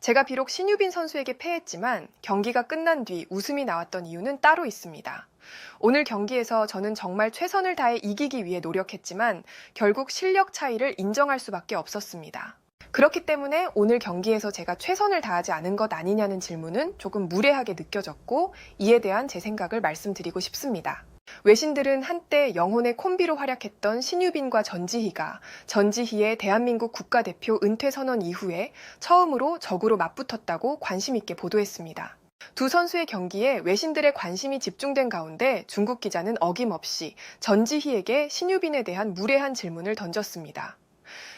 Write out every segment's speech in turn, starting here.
제가 비록 신유빈 선수에게 패했지만 경기가 끝난 뒤 웃음이 나왔던 이유는 따로 있습니다. 오늘 경기에서 저는 정말 최선을 다해 이기기 위해 노력했지만 결국 실력 차이를 인정할 수밖에 없었습니다. 그렇기 때문에 오늘 경기에서 제가 최선을 다하지 않은 것 아니냐는 질문은 조금 무례하게 느껴졌고 이에 대한 제 생각을 말씀드리고 싶습니다. 외신들은 한때 영혼의 콤비로 활약했던 신유빈과 전지희가 전지희의 대한민국 국가대표 은퇴 선언 이후에 처음으로 적으로 맞붙었다고 관심 있게 보도했습니다. 두 선수의 경기에 외신들의 관심이 집중된 가운데 중국 기자는 어김없이 전지희에게 신유빈에 대한 무례한 질문을 던졌습니다.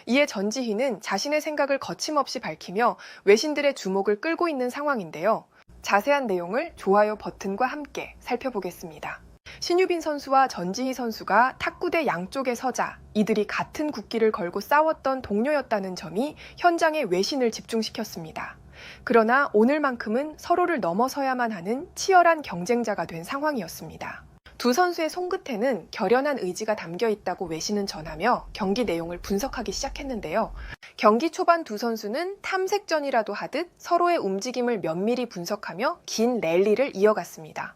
이에 전지희는 자신의 생각을 거침없이 밝히며 외신들의 주목을 끌고 있는 상황인데요. 자세한 내용을 좋아요 버튼과 함께 살펴보겠습니다. 신유빈 선수와 전지희 선수가 탁구대 양쪽에 서자 이들이 같은 국기를 걸고 싸웠던 동료였다는 점이 현장의 외신을 집중시켰습니다. 그러나 오늘만큼은 서로를 넘어서야만 하는 치열한 경쟁자가 된 상황이었습니다. 두 선수의 손끝에는 결연한 의지가 담겨 있다고 외신은 전하며 경기 내용을 분석하기 시작했는데요. 경기 초반 두 선수는 탐색전이라도 하듯 서로의 움직임을 면밀히 분석하며 긴 랠리를 이어갔습니다.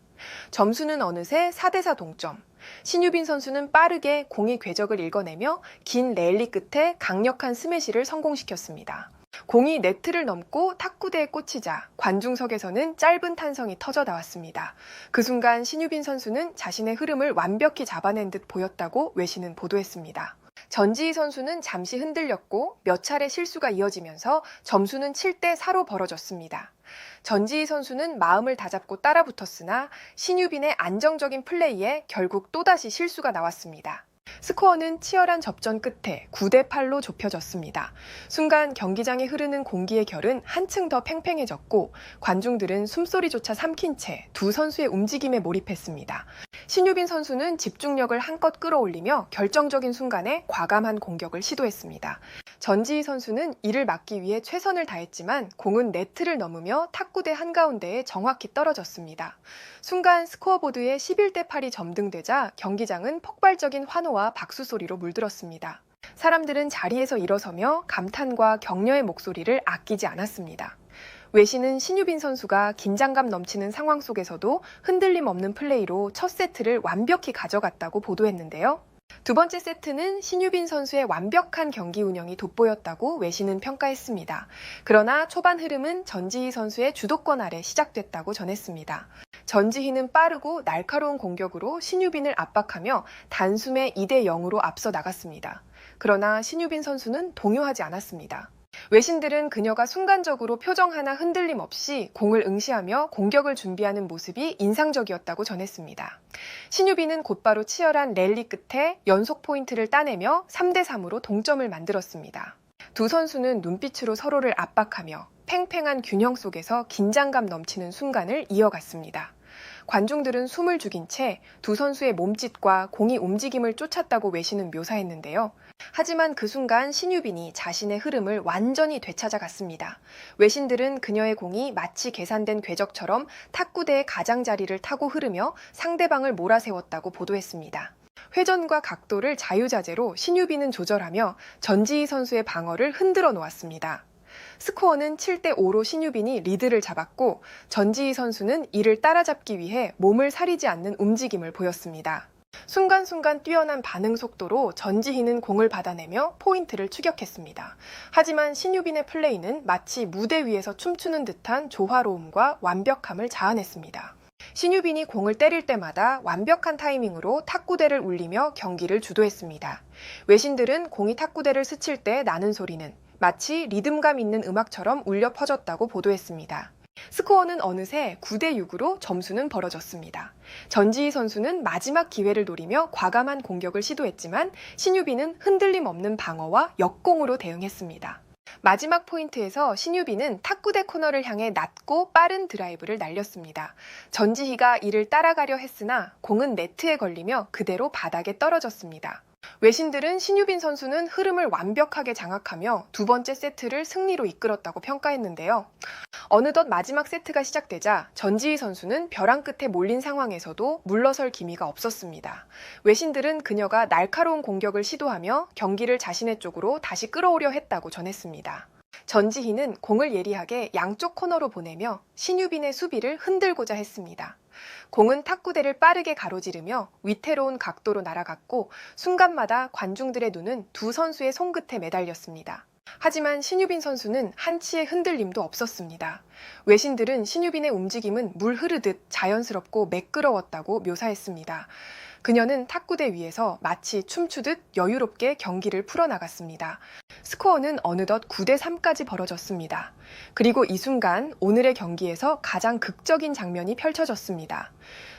점수는 어느새 4대4 동점. 신유빈 선수는 빠르게 공의 궤적을 읽어내며 긴 랠리 끝에 강력한 스매시를 성공시켰습니다. 공이 네트를 넘고 탁구대에 꽂히자 관중석에서는 짧은 탄성이 터져 나왔습니다. 그 순간 신유빈 선수는 자신의 흐름을 완벽히 잡아낸 듯 보였다고 외신은 보도했습니다. 전지희 선수는 잠시 흔들렸고 몇 차례 실수가 이어지면서 점수는 7대4로 벌어졌습니다. 전지희 선수는 마음을 다잡고 따라붙었으나 신유빈의 안정적인 플레이에 결국 또다시 실수가 나왔습니다. 스코어는 치열한 접전 끝에 9대8로 좁혀졌습니다. 순간 경기장에 흐르는 공기의 결은 한층 더 팽팽해졌고 관중들은 숨소리조차 삼킨 채 두 선수의 움직임에 몰입했습니다. 신유빈 선수는 집중력을 한껏 끌어올리며 결정적인 순간에 과감한 공격을 시도했습니다. 전지희 선수는 이를 막기 위해 최선을 다했지만 공은 네트를 넘으며 탁구대 한가운데에 정확히 떨어졌습니다. 순간 스코어보드에 11대8이 점등되자 경기장은 폭발적인 환호와 박수 소리로 물들었습니다. 사람들은 자리에서 일어서며 감탄과 격려의 목소리를 아끼지 않았습니다. 외신은 신유빈 선수가 긴장감 넘치는 상황 속에서도 흔들림 없는 플레이로 첫 세트를 완벽히 가져갔다고 보도했는데요. 두 번째 세트는 신유빈 선수의 완벽한 경기 운영이 돋보였다고 외신은 평가했습니다. 그러나 초반 흐름은 전지희 선수의 주도권 아래 시작됐다고 전했습니다. 전지희는 빠르고 날카로운 공격으로 신유빈을 압박하며 단숨에 2대0으로 앞서 나갔습니다. 그러나 신유빈 선수는 동요하지 않았습니다. 외신들은 그녀가 순간적으로 표정 하나 흔들림 없이 공을 응시하며 공격을 준비하는 모습이 인상적이었다고 전했습니다. 신유빈은 곧바로 치열한 랠리 끝에 연속 포인트를 따내며 3대3으로 동점을 만들었습니다. 두 선수는 눈빛으로 서로를 압박하며 팽팽한 균형 속에서 긴장감 넘치는 순간을 이어갔습니다. 관중들은 숨을 죽인 채 두 선수의 몸짓과 공이 움직임을 쫓았다고 외신은 묘사했는데요. 하지만 그 순간 신유빈이 자신의 흐름을 완전히 되찾아갔습니다. 외신들은 그녀의 공이 마치 계산된 궤적처럼 탁구대의 가장자리를 타고 흐르며 상대방을 몰아세웠다고 보도했습니다. 회전과 각도를 자유자재로 신유빈은 조절하며 전지희 선수의 방어를 흔들어 놓았습니다. 스코어는 7대5로 신유빈이 리드를 잡았고 전지희 선수는 이를 따라잡기 위해 몸을 사리지 않는 움직임을 보였습니다. 순간순간 뛰어난 반응 속도로 전지희는 공을 받아내며 포인트를 추격했습니다. 하지만 신유빈의 플레이는 마치 무대 위에서 춤추는 듯한 조화로움과 완벽함을 자아냈습니다. 신유빈이 공을 때릴 때마다 완벽한 타이밍으로 탁구대를 울리며 경기를 주도했습니다. 외신들은 공이 탁구대를 스칠 때 나는 소리는 마치 리듬감 있는 음악처럼 울려 퍼졌다고 보도했습니다. 스코어는 어느새 9대6으로 점수는 벌어졌습니다. 전지희 선수는 마지막 기회를 노리며 과감한 공격을 시도했지만 신유빈은 흔들림 없는 방어와 역공으로 대응했습니다. 마지막 포인트에서 신유빈은 탁구대 코너를 향해 낮고 빠른 드라이브를 날렸습니다. 전지희가 이를 따라가려 했으나 공은 네트에 걸리며 그대로 바닥에 떨어졌습니다. 외신들은 신유빈 선수는 흐름을 완벽하게 장악하며 두 번째 세트를 승리로 이끌었다고 평가했는데요. 어느덧 마지막 세트가 시작되자 전지희 선수는 벼랑 끝에 몰린 상황에서도 물러설 기미가 없었습니다. 외신들은 그녀가 날카로운 공격을 시도하며 경기를 자신의 쪽으로 다시 끌어오려 했다고 전했습니다. 전지희는 공을 예리하게 양쪽 코너로 보내며 신유빈의 수비를 흔들고자 했습니다. 공은 탁구대를 빠르게 가로지르며 위태로운 각도로 날아갔고 순간마다 관중들의 눈은 두 선수의 손끝에 매달렸습니다. 하지만 신유빈 선수는 한치의 흔들림도 없었습니다. 외신들은 신유빈의 움직임은 물 흐르듯 자연스럽고 매끄러웠다고 묘사했습니다. 그녀는 탁구대 위에서 마치 춤추듯 여유롭게 경기를 풀어나갔습니다. 스코어는 어느덧 9대3까지 벌어졌습니다. 그리고 이 순간 오늘의 경기에서 가장 극적인 장면이 펼쳐졌습니다.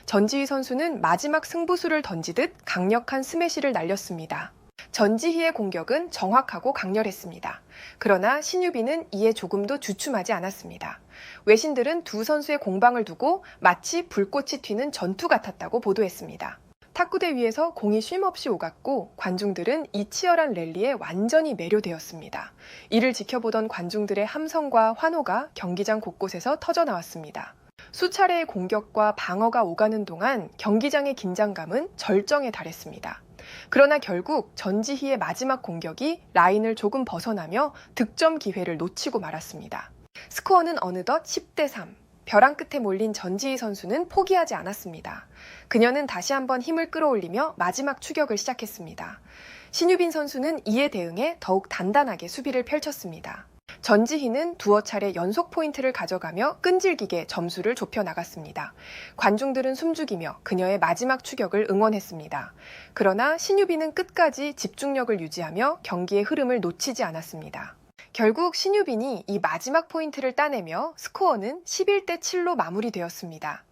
전지희 선수는 마지막 승부수를 던지듯 강력한 스매시를 날렸습니다. 전지희의 공격은 정확하고 강렬했습니다. 그러나 신유빈은 이에 조금도 주춤하지 않았습니다. 외신들은 두 선수의 공방을 두고 마치 불꽃이 튀는 전투 같았다고 보도했습니다. 탁구대 위에서 공이 쉼없이 오갔고 관중들은 이 치열한 랠리에 완전히 매료되었습니다. 이를 지켜보던 관중들의 함성과 환호가 경기장 곳곳에서 터져나왔습니다. 수차례의 공격과 방어가 오가는 동안 경기장의 긴장감은 절정에 달했습니다. 그러나 결국 전지희의 마지막 공격이 라인을 조금 벗어나며 득점 기회를 놓치고 말았습니다. 스코어는 어느덧 10대3. 벼랑 끝에 몰린 전지희 선수는 포기하지 않았습니다. 그녀는 다시 한번 힘을 끌어올리며 마지막 추격을 시작했습니다. 신유빈 선수는 이에 대응해 더욱 단단하게 수비를 펼쳤습니다. 전지희는 두어 차례 연속 포인트를 가져가며 끈질기게 점수를 좁혀 나갔습니다. 관중들은 숨죽이며 그녀의 마지막 추격을 응원했습니다. 그러나 신유빈은 끝까지 집중력을 유지하며 경기의 흐름을 놓치지 않았습니다. 결국 신유빈이 이 마지막 포인트를 따내며 스코어는 11대7로 마무리되었습니다.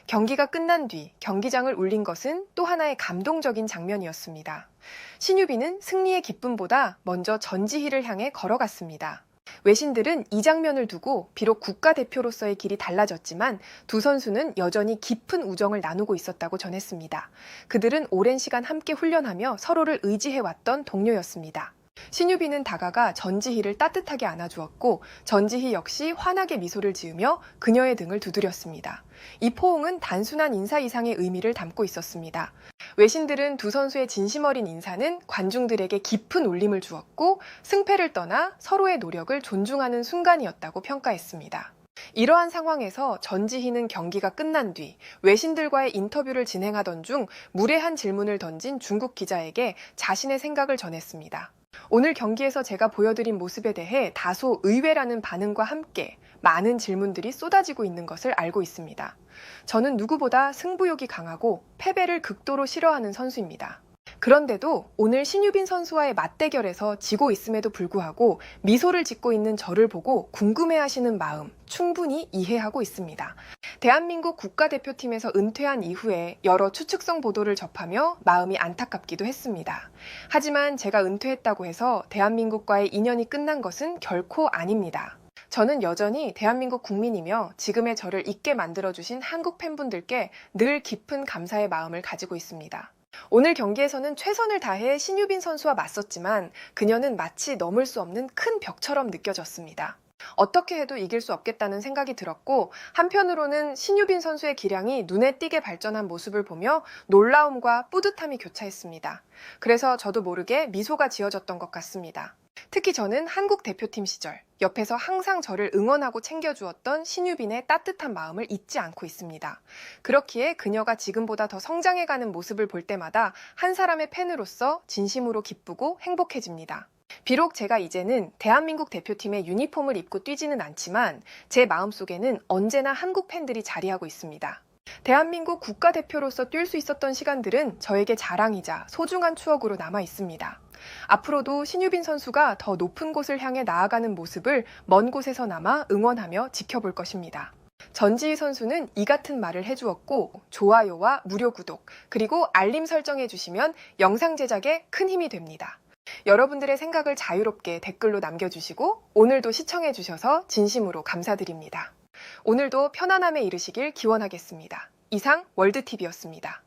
경기가 끝난 뒤 경기장을 울린 것은 또 하나의 감동적인 장면이었습니다. 신유빈은 승리의 기쁨보다 먼저 전지희를 향해 걸어갔습니다. 외신들은 이 장면을 두고 비록 국가대표로서의 길이 달라졌지만 두 선수는 여전히 깊은 우정을 나누고 있었다고 전했습니다. 그들은 오랜 시간 함께 훈련하며 서로를 의지해왔던 동료였습니다. 신유빈은 다가가 전지희를 따뜻하게 안아주었고 전지희 역시 환하게 미소를 지으며 그녀의 등을 두드렸습니다. 이 포옹은 단순한 인사 이상의 의미를 담고 있었습니다. 외신들은 두 선수의 진심 어린 인사는 관중들에게 깊은 울림을 주었고 승패를 떠나 서로의 노력을 존중하는 순간이었다고 평가했습니다. 이러한 상황에서 전지희는 경기가 끝난 뒤 외신들과의 인터뷰를 진행하던 중 무례한 질문을 던진 중국 기자에게 자신의 생각을 전했습니다. 오늘 경기에서 제가 보여드린 모습에 대해 다소 의외라는 반응과 함께 많은 질문들이 쏟아지고 있는 것을 알고 있습니다. 저는 누구보다 승부욕이 강하고 패배를 극도로 싫어하는 선수입니다. 그런데도 오늘 신유빈 선수와의 맞대결에서 지고 있음에도 불구하고 미소를 짓고 있는 저를 보고 궁금해하시는 마음 충분히 이해하고 있습니다. 대한민국 국가대표팀에서 은퇴한 이후에 여러 추측성 보도를 접하며 마음이 안타깝기도 했습니다. 하지만 제가 은퇴했다고 해서 대한민국과의 인연이 끝난 것은 결코 아닙니다. 저는 여전히 대한민국 국민이며 지금의 저를 있게 만들어주신 한국 팬분들께 늘 깊은 감사의 마음을 가지고 있습니다. 오늘 경기에서는 최선을 다해 신유빈 선수와 맞섰지만 그녀는 마치 넘을 수 없는 큰 벽처럼 느껴졌습니다. 어떻게 해도 이길 수 없겠다는 생각이 들었고 한편으로는 신유빈 선수의 기량이 눈에 띄게 발전한 모습을 보며 놀라움과 뿌듯함이 교차했습니다. 그래서 저도 모르게 미소가 지어졌던 것 같습니다. 특히 저는 한국 대표팀 시절 옆에서 항상 저를 응원하고 챙겨주었던 신유빈의 따뜻한 마음을 잊지 않고 있습니다. 그렇기에 그녀가 지금보다 더 성장해가는 모습을 볼 때마다 한 사람의 팬으로서 진심으로 기쁘고 행복해집니다. 비록 제가 이제는 대한민국 대표팀의 유니폼을 입고 뛰지는 않지만 제 마음속에는 언제나 한국 팬들이 자리하고 있습니다. 대한민국 국가대표로서 뛸 수 있었던 시간들은 저에게 자랑이자 소중한 추억으로 남아 있습니다. 앞으로도 신유빈 선수가 더 높은 곳을 향해 나아가는 모습을 먼 곳에서나마 응원하며 지켜볼 것입니다. 전지희 선수는 이 같은 말을 해주었고 좋아요와 무료 구독 그리고 알림 설정해주시면 영상 제작에 큰 힘이 됩니다. 여러분들의 생각을 자유롭게 댓글로 남겨주시고 오늘도 시청해주셔서 진심으로 감사드립니다. 오늘도 편안함에 이르시길 기원하겠습니다. 이상 월드TV였습니다.